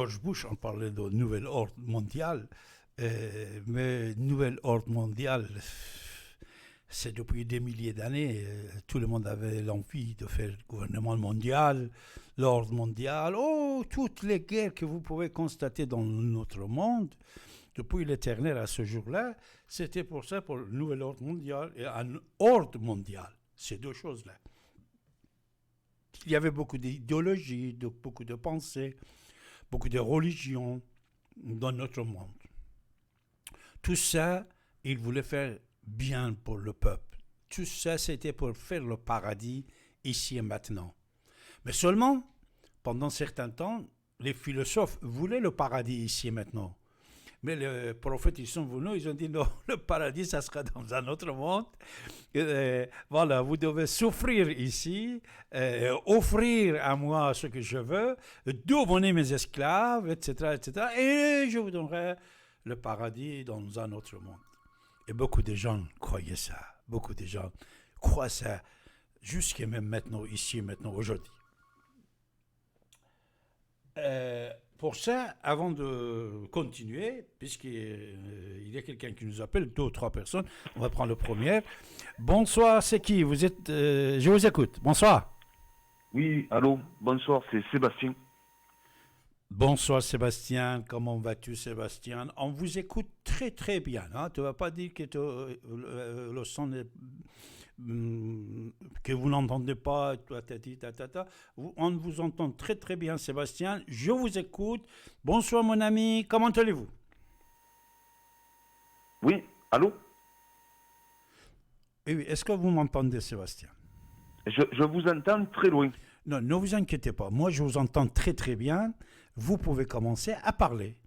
George Bush en parlait de nouvel ordre mondial, mais nouvel ordre mondial, c'est depuis des milliers d'années. Tout le monde avait l'envie de faire le gouvernement mondial, l'ordre mondial. Oh, toutes les guerres que vous pouvez constater dans notre monde, depuis l'éternel à ce jour-là, c'était pour ça, pour le nouvel ordre mondial et un ordre mondial. Ces deux choses-là. Il y avait beaucoup d'idéologies, beaucoup de pensées, beaucoup de religions dans notre monde. Tout ça, il voulait faire bien pour le peuple. Tout ça, c'était pour faire le paradis ici et maintenant. Mais seulement, pendant certains temps, les philosophes voulaient le paradis ici et maintenant. Mais les prophètes, ils sont venus, ils ont dit non, le paradis, ça sera dans un autre monde. Voilà, vous devez souffrir ici, offrir à moi ce que je veux, devenez mes esclaves, etc., etc. Et je vous donnerai le paradis dans un autre monde. Et beaucoup de gens croyaient ça. Beaucoup de gens croient ça, jusqu'à même maintenant, ici, maintenant, aujourd'hui. Pour ça, avant de continuer, puisqu'il y a quelqu'un qui nous appelle, deux ou trois personnes, on va prendre le premier. Bonsoir, c'est qui? Vous êtes, je vous écoute. Bonsoir. Oui, allô, bonsoir, c'est Sébastien. Bonsoir Sébastien, comment vas-tu Sébastien? On vous écoute très très bien. Hein? Tu ne vas pas dire que le son est, que vous n'entendez pas, on vous entend très très bien Sébastien. Je vous écoute. Bonsoir mon ami, comment allez-vous? Oui, allô. Oui, est-ce que vous m'entendez Sébastien? Je vous entends très loin. Non, ne vous inquiétez pas. Moi, je vous entends très très bien. Vous pouvez commencer à parler.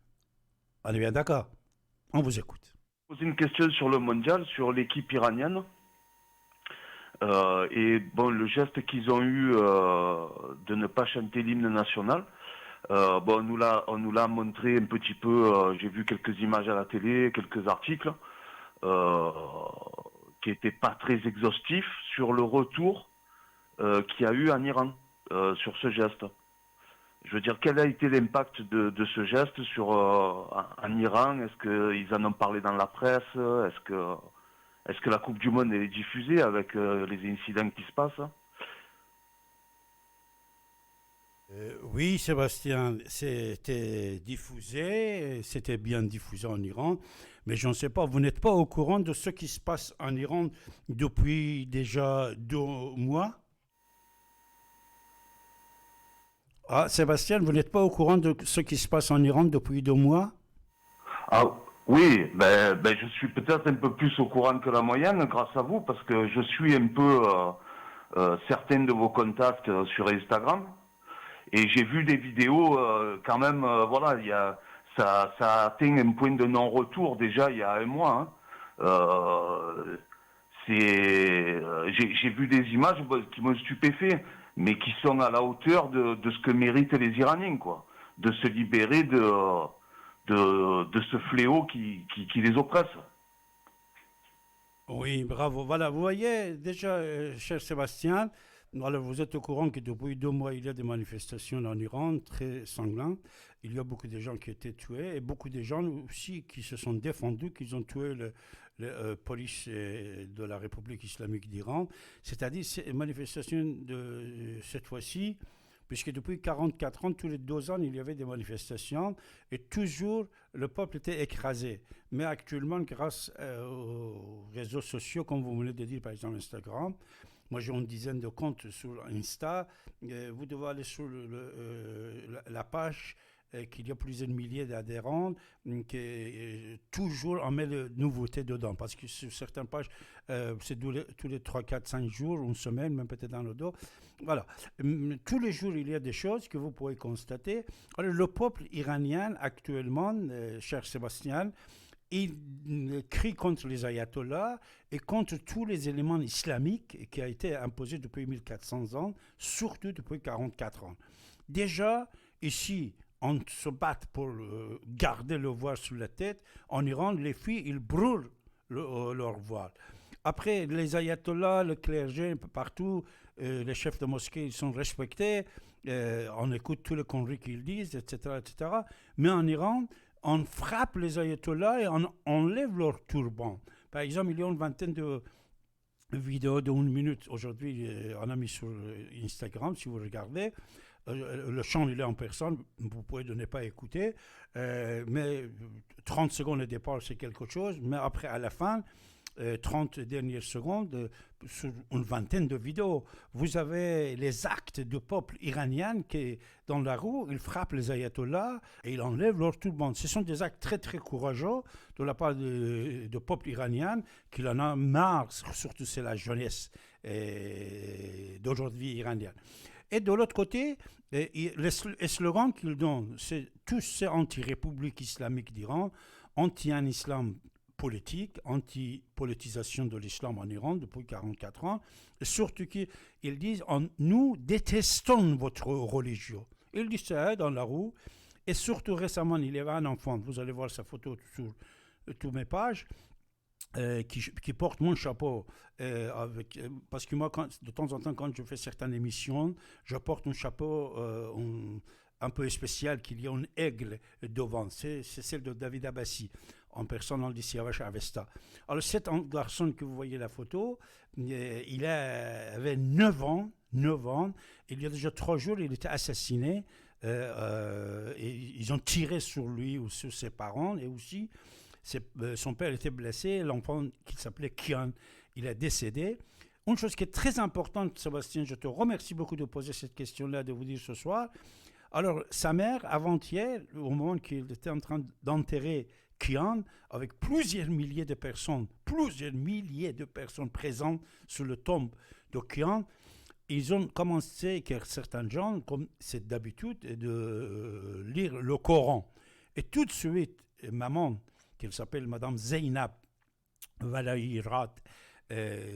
On est bien d'accord? On vous écoute. Poser une question sur le mondial, sur l'équipe iranienne. Et bon, le geste qu'ils ont eu de ne pas chanter l'hymne national. Bon, on nous l'a montré un petit peu. J'ai vu quelques images à la télé, quelques articles euh, qui n'étaient pas très exhaustifs sur le retour qu'il y a eu en Iran sur ce geste. Je veux dire, quel a été l'impact de ce geste sur en Iran? Est-ce qu'ils en ont parlé dans la presse? Est-ce que la Coupe du Monde est diffusée avec les incidents qui se passent? Oui, Sébastien, c'était bien diffusé en Iran, mais je ne sais pas, vous n'êtes pas au courant de ce qui se passe en Iran depuis déjà 2 mois? Ah, Sébastien, vous n'êtes pas au courant de ce qui se passe en Iran depuis 2 mois? Ah oui, ben je suis peut-être un peu plus au courant que la moyenne grâce à vous parce que je suis un peu certains de vos contacts sur Instagram. Et j'ai vu des vidéos quand même, voilà, ça a atteint un point de non-retour déjà il y a un mois. Hein. Euh, j'ai vu des images qui m'ont stupéfait, mais qui sont à la hauteur de ce que méritent les Iraniens, quoi, de se libérer de ce fléau qui les oppresse. Oui, bravo. Voilà, vous voyez, déjà, cher Sébastien, voilà, vous êtes au courant que depuis 2 mois, il y a des manifestations en Iran très sanglantes. Il y a beaucoup de gens qui ont été tués et beaucoup de gens aussi qui se sont défendus, qui ont tué le police de la République islamique d'Iran. C'est-à-dire, ces manifestations de cette fois-ci, puisque depuis 44 ans, tous les 2 ans, il y avait des manifestations et toujours le peuple était écrasé. Mais actuellement, grâce aux réseaux sociaux, comme vous venez de dire, par exemple Instagram, moi j'ai une dizaine de comptes sur Insta, vous devez aller sur la page qu'il y a plusieurs milliers d'adhérents, que toujours on met de nouveautés dedans. Parce que sur certaines pages, c'est tous les 3, 4, 5 jours, une semaine, même peut-être dans le dos. Voilà. Tous les jours, il y a des choses que vous pouvez constater. Alors, le peuple iranien, actuellement, cher Sébastien, il crie contre les ayatollahs et contre tous les éléments islamiques qui a été imposé depuis 1400 ans, surtout depuis 44 ans. Déjà, ici, on se bat pour garder le voile sur la tête. En Iran, les filles, ils brûlent leur voile. Après, les ayatollahs, le clergé, un peu partout, les chefs de mosquée, ils sont respectés. On écoute tous les conneries qu'ils disent, etc., etc. Mais en Iran, on frappe les ayatollahs et on enlève leur turban. Par exemple, il y a une vingtaine de vidéos de 1 minute. Aujourd'hui, on a mis sur Instagram, si vous regardez. Le chant, il est en personne, vous pouvez ne pas écouter. Mais 30 secondes au départ, c'est quelque chose. Mais après, à la fin, 30 dernières secondes, sur une vingtaine de vidéos. Vous avez les actes du peuple iranien qui, dans la rue, ils frappent les ayatollahs et ils enlèvent leur turban. Ce sont des actes très très courageux de la part du peuple iranien qui en a marre, surtout c'est la jeunesse d'aujourd'hui iranienne. Et de l'autre côté, les slogans qu'ils donnent, c'est tous ces anti-république islamique d'Iran, anti-un islam politique, anti-politisation de l'islam en Iran depuis 44 ans, et surtout qu'ils disent nous détestons votre religion. Ils disent ça dans la rue, et surtout récemment, il y avait un enfant, vous allez voir sa photo sur toutes mes pages, qui porte mon chapeau parce que moi, de temps en temps, quand je fais certaines émissions, je porte un chapeau un peu spécial, qu'il y a un aigle devant. C'est celle de David Abbassi, en personne, on le dit Siavash Avesta. Alors, cet garçon que vous voyez la photo, il avait 9 ans. Il y a déjà 3 jours, il était assassiné. Et ils ont tiré sur lui ou sur ses parents, et aussi son père était blessé, l'enfant qui s'appelait Kian, il est décédé. Une chose qui est très importante, Sébastien, je te remercie beaucoup de poser cette question-là, de vous dire ce soir. Alors, sa mère, avant-hier, au moment qu'il était en train d'enterrer Kian, avec plusieurs milliers de personnes présentes sur le tombe de Kian, ils ont commencé, certains gens, comme c'est d'habitude, de lire le Coran. Et tout de suite, maman, qu'elle s'appelle Madame Zeynab Valahirat,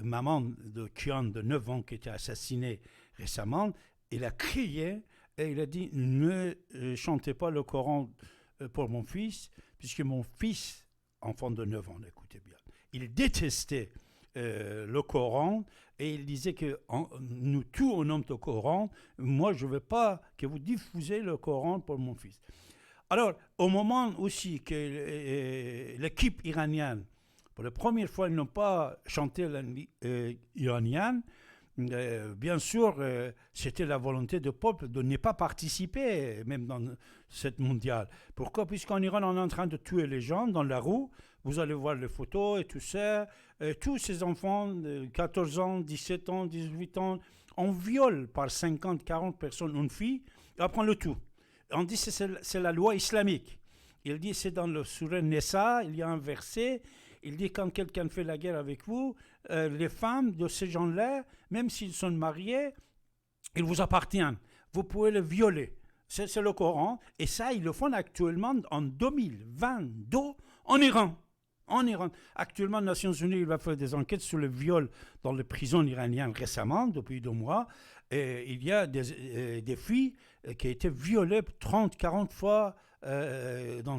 maman de Kian de 9 ans qui était assassinée récemment, elle a crié et il a dit ne chantez pas le Coran pour mon fils, puisque mon fils, enfant de 9 ans, écoutez bien, il détestait le Coran et il disait que nous tous on aime le Coran, moi je ne veux pas que vous diffusez le Coran pour mon fils. Alors, au moment aussi que l'équipe iranienne, pour la première fois, ils n'ont pas chanté l'iranienne, bien sûr, c'était la volonté du peuple de ne pas participer, même dans cette mondiale. Pourquoi? Puisqu'en Iran, on est en train de tuer les gens dans la rue. Vous allez voir les photos et tout ça. Tous ces enfants de 14 ans, 17 ans, 18 ans, on viole par 50, 40 personnes une fille, et on prend le tout. On dit que c'est la loi islamique. Il dit, c'est dans le Sourate Nisa, il y a un verset, il dit quand quelqu'un fait la guerre avec vous, les femmes de ces gens-là, même s'ils sont mariés, ils vous appartiennent. Vous pouvez les violer. C'est le Coran. Et ça, ils le font actuellement en 2022 en Iran. En Iran. Actuellement, les Nations Unies va faire des enquêtes sur le viol dans les prisons iraniennes récemment, depuis 2 mois. Et il y a des filles qui ont été violées 30, 40 fois dans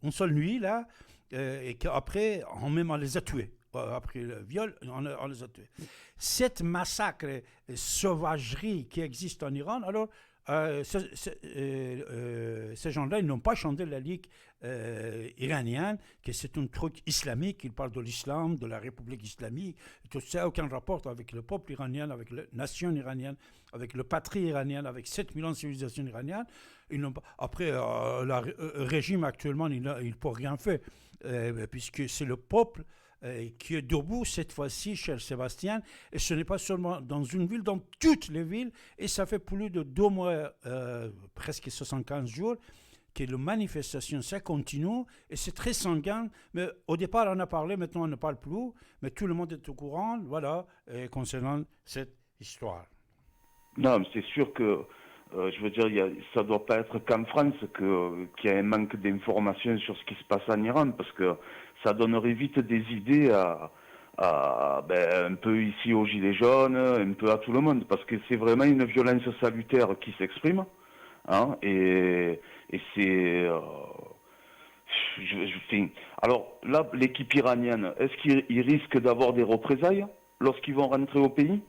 une seule nuit, là, et qu'après, on les a tuées. Après le viol, on les a tués. Cette massacre, sauvagerie qui existe en Iran, alors, ces gens-là, ils n'ont pas chanté la ligue iranienne, que c'est un truc islamique, ils parlent de l'islam, de la République islamique, tout ça n'a aucun rapport avec le peuple iranien, avec la nation iranienne, avec le patrie iranien, avec 7 millions de civilisations iraniennes. Après, le régime actuellement, il ne peut rien faire, puisque c'est le peuple qui est debout cette fois-ci, cher Sébastien, et ce n'est pas seulement dans une ville, dans toutes les villes, et ça fait plus de 2 mois, presque 75 jours, que les manifestations, ça continue, et c'est très sanguin, mais au départ on a parlé, maintenant on ne parle plus, mais tout le monde est au courant, voilà, concernant cette histoire. Non, mais c'est sûr que, je veux dire, ça ne doit pas être qu'en France qu'il y a un manque d'informations sur ce qui se passe en Iran, parce que ça donnerait vite des idées un peu ici aux Gilets jaunes, un peu à tout le monde, parce que c'est vraiment une violence salutaire qui s'exprime, hein, et c'est... alors, là, l'équipe iranienne, est-ce qu'ils risquent d'avoir des représailles lorsqu'ils vont rentrer au pays?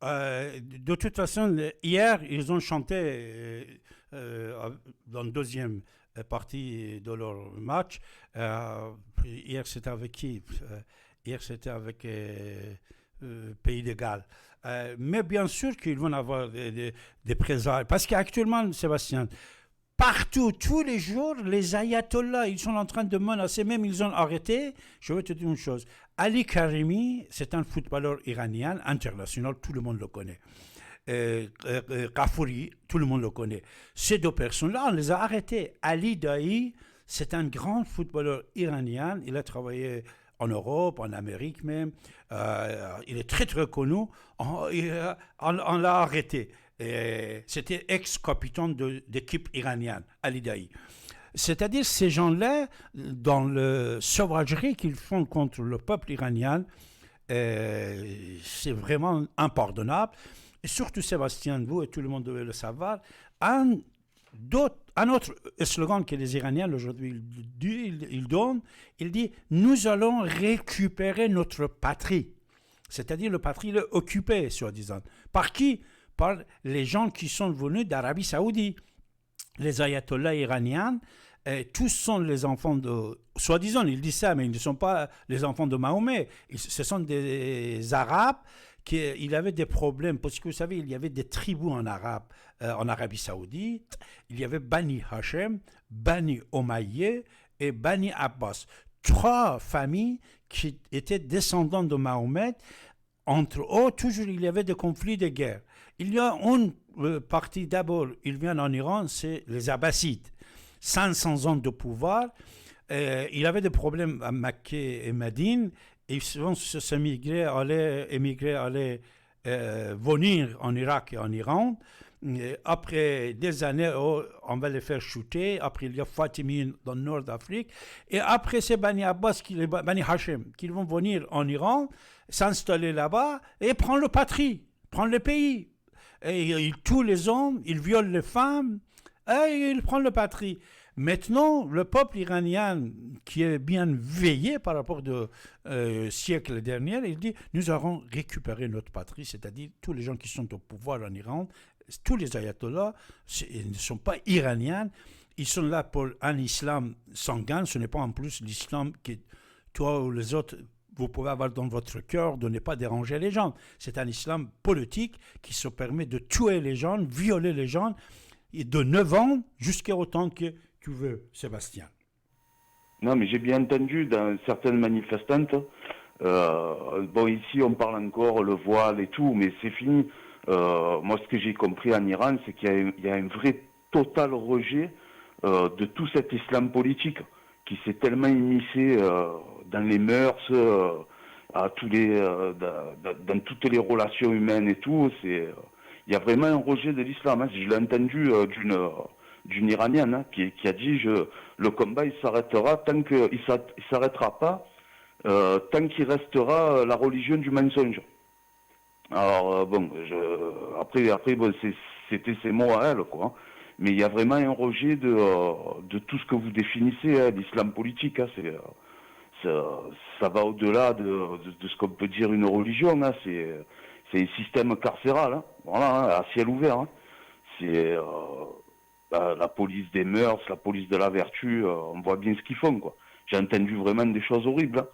De toute façon, hier, ils ont chanté dans la deuxième partie de leur match. Hier, c'était avec qui? Hier, c'était avec Pays de Galles. Mais bien sûr qu'ils vont avoir des présailles. Parce qu'actuellement, Sébastien, partout, tous les jours, les ayatollahs, ils sont en train de menacer, même ils ont arrêté. Je vais te dire une chose. Ali Karimi, c'est un footballeur iranien international, tout le monde le connaît. Kaffouri, tout le monde le connaît. Ces deux personnes-là, on les a arrêtés. Ali Daei, c'est un grand footballeur iranien. Il a travaillé en Europe, en Amérique même. Il est très très connu. On l'a arrêté. C'était ex-capitaine d'équipe iranienne, Ali Daei. C'est-à-dire ces gens-là, dans le sauvagerie qu'ils font contre le peuple iranien, c'est vraiment impardonnable. Et surtout, Sébastien, vous et tout le monde devait le savoir, un autre slogan que les Iraniens aujourd'hui ils donnent, il dit « Nous allons récupérer notre patrie ». C'est-à-dire le patrie occupé, soi-disant. Par qui? Par les gens qui sont venus d'Arabie Saoudite. Les ayatollahs iraniens, tous sont les enfants de... Soi-disant, ils disent ça, mais ils ne sont pas les enfants de Mahomet. Ce sont des Arabes qui avaient des problèmes. Parce que vous savez, il y avait des tribus en Arabie Saoudite. Il y avait Bani Hachem, Bani Omayyeh et Bani Abbas. 3 familles qui étaient descendants de Mahomet. Entre eux, toujours, il y avait des conflits, des guerres. Il y a une partie d'abord, ils viennent en Iran, c'est les Abbassides. 500 ans de pouvoir. Il avait des problèmes à Mecque et Médine. Et souvent, ces émigrés allaient venir en Irak et en Iran. Et après des années, on va les faire shooter. Après, il y a Fatimiyyin dans le nord d'Afrique. Et après, c'est Bani Abbas, Bani Hachem, qui vont venir en Iran, s'installer là-bas et prendre le patrie, prendre le pays. Et ils tuent les hommes, ils violent les femmes, et ils prennent le patrie. Maintenant, le peuple iranien, qui est bien veillé par rapport au siècle dernier, il dit « Nous allons récupérer notre patrie », c'est-à-dire tous les gens qui sont au pouvoir en Iran, tous les ayatollahs, ils ne sont pas iraniens, ils sont là pour un islam sanguin, ce n'est pas en plus l'islam que toi ou les autres, vous pouvez avoir dans votre cœur de ne pas déranger les gens. C'est un islam politique qui se permet de tuer les gens, violer les gens, et de 9 ans jusqu'à autant que tu veux, Sébastien. Non, mais j'ai bien entendu dans certaines manifestantes, bon, ici on parle encore le voile et tout, mais c'est fini. Moi, ce que j'ai compris en Iran, c'est qu'il y a un vrai total rejet de tout cet islam politique qui s'est tellement immiscé dans les mœurs, dans toutes les relations humaines et tout. Il y a vraiment un rejet de l'islam. Hein. Je l'ai entendu d'une Iranienne qui a dit le combat il s'arrêtera tant qu'il s'arrêtera pas tant qu'il restera la religion du mensonge. Alors bon, après bon, c'était ses mots à elle quoi. Mais il y a vraiment un rejet de tout ce que vous définissez, l'islam politique. Hein, ça va au-delà de ce qu'on peut dire une religion. Hein, c'est un système carcéral, hein, voilà, hein, à ciel ouvert. Hein. C'est la police des mœurs, la police de la vertu. On voit bien ce qu'ils font, quoi. J'ai entendu vraiment des choses horribles. Hein.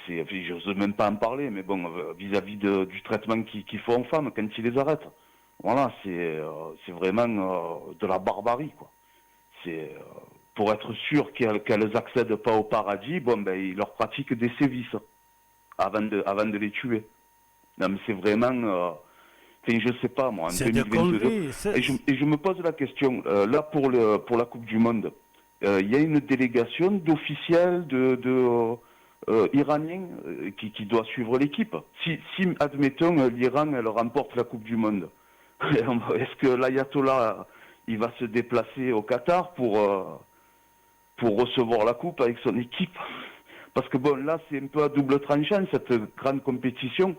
J'ose même pas en parler, mais bon, vis-à-vis du traitement qu'ils font aux femmes quand ils les arrêtent. Voilà, c'est vraiment de la barbarie, quoi. C'est pour être sûr qu'elles accèdent pas au paradis, bon ben ils leur pratiquent des sévices avant de les tuer. Non mais c'est vraiment, je sais pas moi, en 2022. Et je me pose la question, là pour la Coupe du Monde, il y a une délégation d'officiels iraniens qui doit suivre l'équipe. Si admettons l'Iran elle remporte la Coupe du Monde. Est-ce que l'ayatollah il va se déplacer au Qatar pour recevoir la coupe avec son équipe? Parce que bon là c'est un peu à double tranchant cette grande compétition,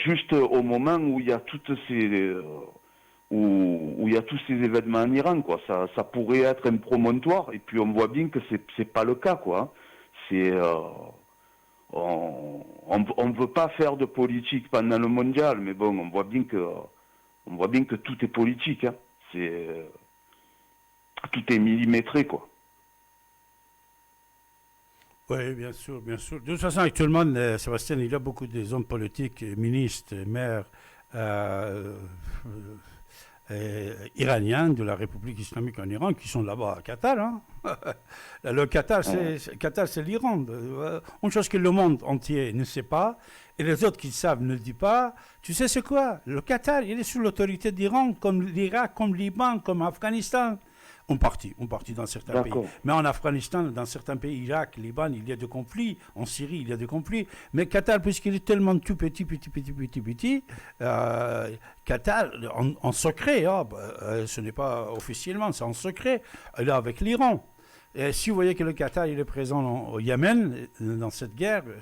juste au moment où il y a toutes ces où il y a tous ces événements en Iran, quoi. Ça pourrait être un promontoire, et puis on voit bien que c'est pas le cas, quoi. C'est on veut pas faire de politique pendant le mondial, mais bon, on voit bien que tout est politique, hein. Tout est millimétré, quoi. Oui, bien sûr, bien sûr. De toute façon, actuellement, Sébastien, il y a beaucoup des hommes politiques, ministres, maires iraniens de la République islamique en Iran qui sont là-bas à Qatar. Hein. Le Qatar, c'est l'Iran. Une chose que le monde entier ne sait pas, et les autres qui savent ne le disent pas. Tu sais c'est quoi? Le Qatar, il est sous l'autorité d'Iran, comme l'Irak, comme le Liban, comme l'Afghanistan. On partit dans certains pays. Mais en Afghanistan, dans certains pays, Irak, Liban, il y a des conflits. En Syrie, il y a des conflits. Mais Qatar, puisqu'il est tellement tout petit, Qatar, en secret, ce n'est pas officiellement, c'est en secret, là, avec l'Iran. Et si vous voyez que le Qatar il est présent au Yémen, dans cette guerre, tout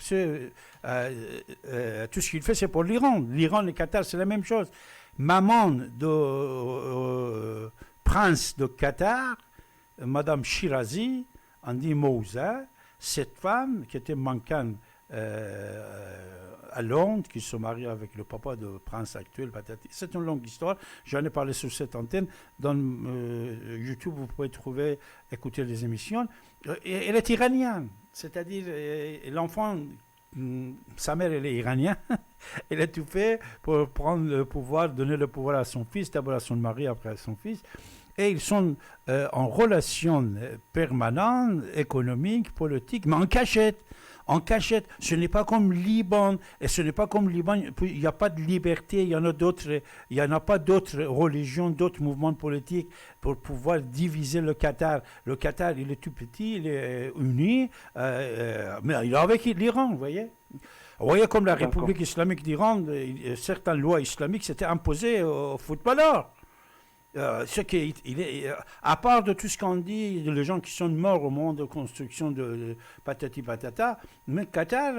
ce qu'il fait, c'est pour l'Iran. L'Iran et le Qatar, c'est la même chose. Maman de prince de Qatar, Madame Shirazi, Andi Mouza, cette femme qui était mannequin à Londres, qui se marie avec le papa du prince actuel, c'est une longue histoire. J'en ai parlé sur cette antenne. Dans YouTube, vous pouvez trouver, écouter les émissions. Elle est iranienne, c'est-à-dire l'enfant, sa mère, elle est iranienne. Elle a tout fait pour prendre le pouvoir, donner le pouvoir à son fils, d'abord à son mari, après à son fils. Et ils sont en relation permanente, économique, politique, mais en cachette. En cachette. Ce n'est pas comme Liban. Et ce n'est pas comme Liban. Il n'y a pas de liberté. Il n'y en a pas d'autres religions, d'autres mouvements politiques pour pouvoir diviser le Qatar. Le Qatar, il est tout petit, il est uni, mais il est avec l'Iran, vous voyez. Vous voyez comme la République islamique d'Iran, certaines lois islamiques s'étaient imposées aux footballeurs. À part de tout ce qu'on dit, les gens qui sont morts au moment de construction de patati patata, mais Qatar,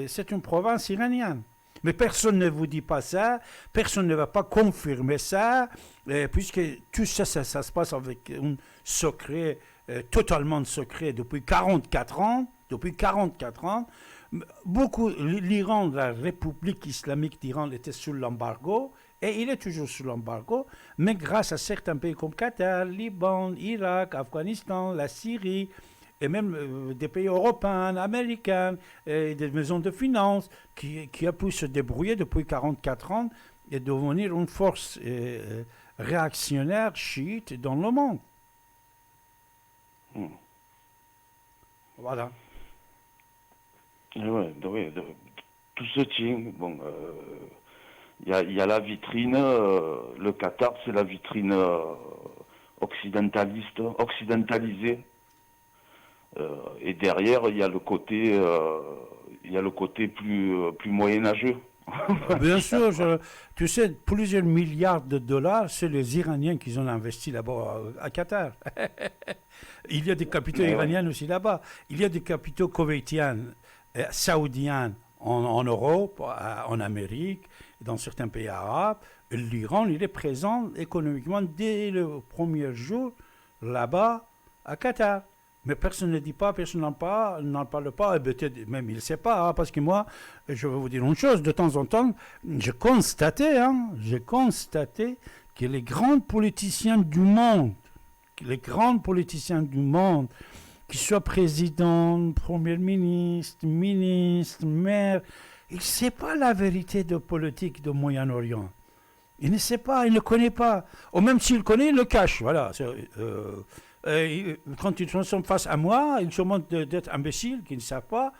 c'est une province iranienne. Mais personne ne vous dit pas ça, personne ne va pas confirmer ça, puisque tout ça, ça se passe avec un secret, totalement secret, depuis 44 ans. L'Iran, la République islamique d'Iran était sous l'embargo, et il est toujours sous l'embargo, mais grâce à certains pays comme Qatar, Liban, Irak, Afghanistan, la Syrie, et même des pays européens, américains, des maisons de finances, qui a pu se débrouiller depuis 44 ans et devenir une force réactionnaire chiite dans le monde. Voilà. Ouais, tout se tient. Bon, il y a la vitrine, le Qatar, c'est la vitrine occidentalisée. Et derrière, il y a le côté plus moyenâgeux. Bien sûr, tu sais, plusieurs milliards de dollars, c'est les Iraniens qui ont investi là-bas à Qatar. Il y a des capitaux iraniens aussi là-bas. Il y a des capitaux koweïtiens, saoudiens en Europe, en Amérique, dans certains pays arabes. L'Iran, il est présent économiquement dès le premier jour là-bas à Qatar. Mais personne ne dit pas, personne n'en parle pas, et peut-être même il ne sait pas, hein, parce que moi, je vais vous dire une chose, de temps en temps, j'ai constaté que les grands politiciens du monde, qu'ils soient présidents, premiers ministres, maires, ils ne savent pas la vérité de politique du Moyen-Orient. Ils ne savent pas, ils ne connaissent pas. Ou même s'ils connaissent, ils le cachent, voilà. Quand ils sont face à moi, ils se montrent d'être imbéciles, qu'ils ne savent pas.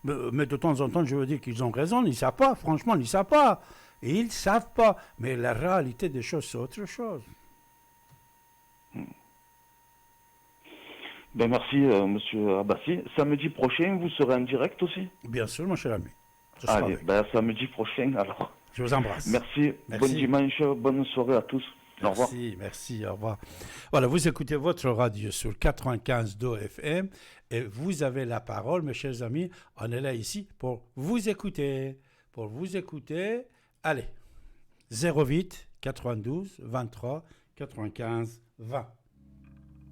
Mais de temps en temps, je veux dire qu'ils ont raison, ils ne savent pas. Franchement, ils ne savent pas. Et ils ne savent pas. Mais la réalité des choses, c'est autre chose. Ben merci, monsieur Abbassi. Samedi prochain, vous serez en direct aussi? Bien sûr, mon cher ami. Allez, ben samedi prochain, alors. Je vous embrasse. Merci. Bon dimanche, bonne soirée à tous. Au revoir. Merci, au revoir. Voilà, vous écoutez votre radio sur 95.2 FM et vous avez la parole, mes chers amis. On est là ici pour vous écouter. Allez, 08 92 23 95 20.